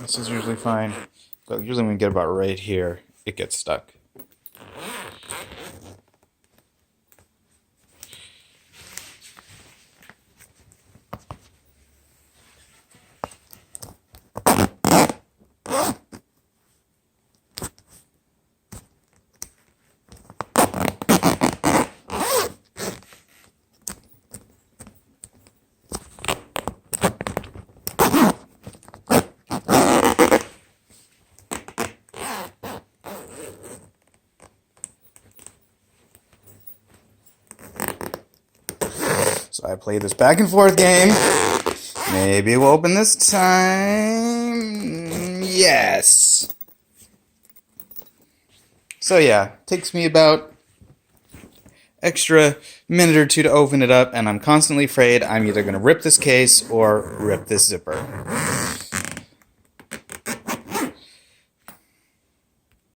This is usually fine. But usually when we get about right here, it gets stuck. So I play this back and forth game. Maybe we'll open this time. Yes. So yeah, takes me about extra minute or two to open it up, and I'm constantly afraid I'm either going to rip this case or rip this zipper.